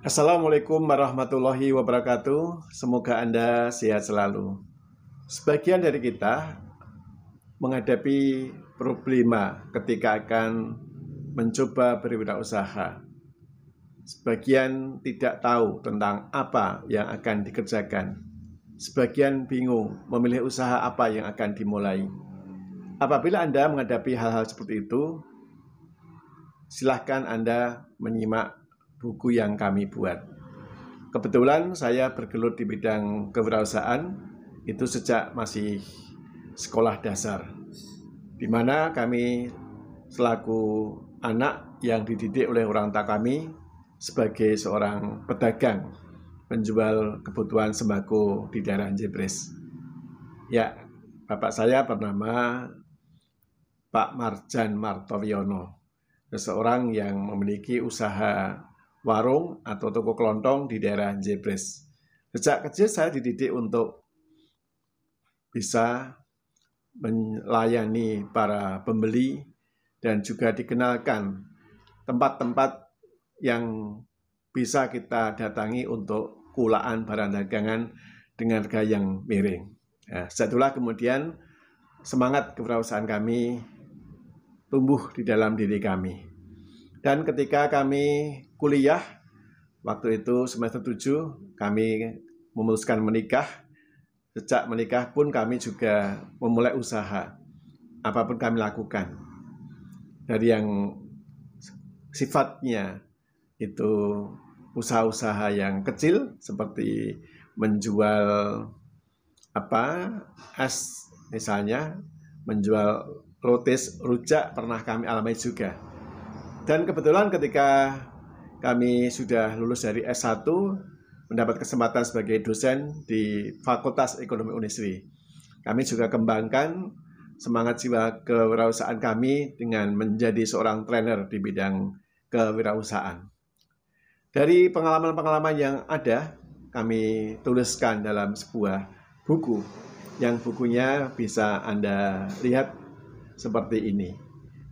Assalamualaikum warahmatullahi wabarakatuh. Semoga Anda sehat selalu. Sebagian dari kita menghadapi problema ketika akan mencoba berwirausaha. Sebagian tidak tahu tentang apa yang akan dikerjakan. Sebagian bingung memilih usaha apa yang akan dimulai. Apabila Anda menghadapi hal-hal seperti itu, silahkan Anda menyimak buku yang kami buat. Kebetulan saya bergelut di bidang kewirausahaan itu sejak masih sekolah dasar, di mana kami selaku anak yang dididik oleh orang tua kami sebagai seorang pedagang penjual kebutuhan sembako di daerah Jebres. Ya, bapak saya bernama Pak Marjan Martowiono, seseorang yang memiliki usaha warung atau toko kelontong di daerah Jebres. Sejak kecil saya dididik untuk bisa melayani para pembeli dan juga dikenalkan tempat-tempat yang bisa kita datangi untuk kulaan barang dagangan dengan harga yang miring. Nah, setelah kemudian semangat kewirausahaan kami tumbuh di dalam diri kami. Dan ketika kami kuliah, waktu itu semester 7, kami memutuskan menikah. Sejak menikah pun kami juga memulai usaha. Apapun kami lakukan. Dari yang sifatnya itu usaha-usaha yang kecil, seperti menjual es misalnya, menjual rotis, rujak, pernah kami alami juga. Dan kebetulan ketika kami sudah lulus dari S1, mendapat kesempatan sebagai dosen di Fakultas Ekonomi Unisri. Kami juga kembangkan semangat jiwa kewirausahaan kami dengan menjadi seorang trainer di bidang kewirausahaan. Dari pengalaman-pengalaman yang ada, kami tuliskan dalam sebuah buku, yang bukunya bisa Anda lihat seperti ini,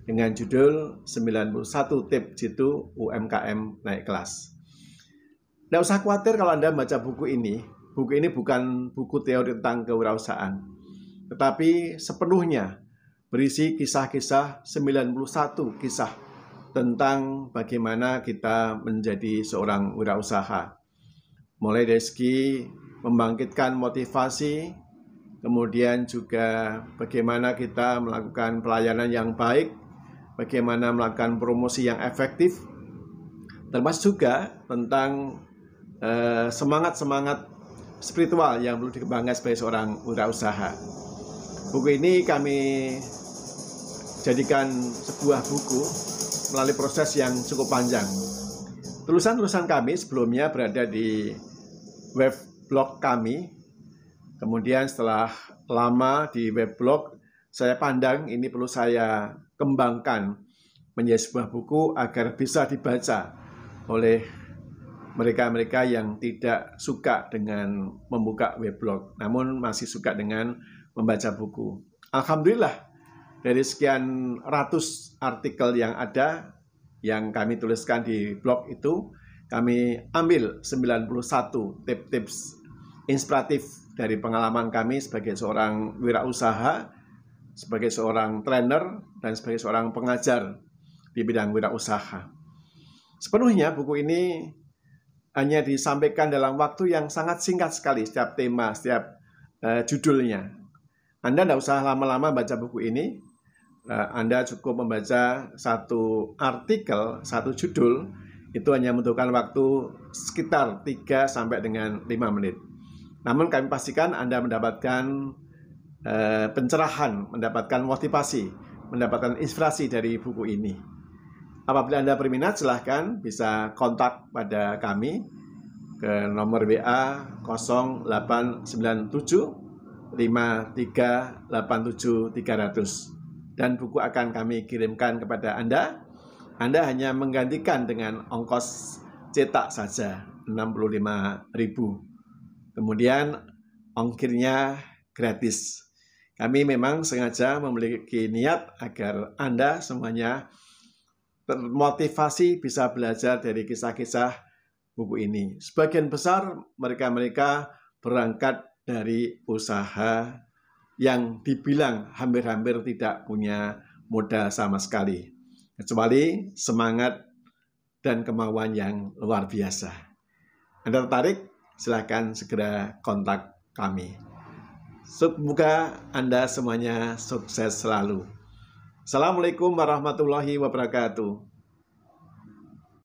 dengan judul 91 Tips Jitu UMKM Naik Kelas. Tidak usah khawatir kalau Anda membaca buku ini. Buku ini bukan buku teori tentang kewirausahaan, tetapi sepenuhnya berisi kisah-kisah, 91 kisah tentang bagaimana kita menjadi seorang wirausaha. Mulai dari segi membangkitkan motivasi, kemudian juga bagaimana kita melakukan pelayanan yang baik, bagaimana melakukan promosi yang efektif, termasuk juga tentang semangat-semangat spiritual yang perlu dikembangkan sebagai seorang wirausaha. Buku ini kami jadikan sebuah buku melalui proses yang cukup panjang. Tulisan-tulisan kami sebelumnya berada di web blog kami. Kemudian setelah lama di web blog, saya pandang ini perlu saya kembangkan menjadi sebuah buku agar bisa dibaca oleh mereka-mereka yang tidak suka dengan membuka weblog, namun masih suka dengan membaca buku. Alhamdulillah, dari sekian ratus artikel yang ada, yang kami tuliskan di blog itu, kami ambil 91 tips-tips inspiratif dari pengalaman kami sebagai seorang wirausaha, sebagai seorang trainer, dan sebagai seorang pengajar di bidang wirausaha. Sepenuhnya buku ini hanya disampaikan dalam waktu yang sangat singkat sekali, setiap tema, setiap judulnya. Anda tidak usah lama-lama baca buku ini, Anda cukup membaca satu artikel, satu judul, itu hanya membutuhkan waktu sekitar 3 sampai dengan 5 menit. Namun kami pastikan Anda mendapatkan pencerahan, mendapatkan motivasi, mendapatkan inspirasi dari buku ini. Apabila Anda berminat, silahkan bisa kontak pada kami ke nomor WA 0897 5387 300, dan buku akan kami kirimkan kepada Anda. Anda hanya menggantikan dengan ongkos cetak saja 65.000. Kemudian ongkirnya gratis. Kami memang sengaja memiliki niat agar Anda semuanya termotivasi bisa belajar dari kisah-kisah buku ini. Sebagian besar mereka-mereka berangkat dari usaha yang dibilang hampir-hampir tidak punya modal sama sekali, kecuali semangat dan kemauan yang luar biasa. Anda tertarik? Silakan segera kontak kami. Semoga Anda semuanya sukses selalu. Assalamualaikum warahmatullahi wabarakatuh.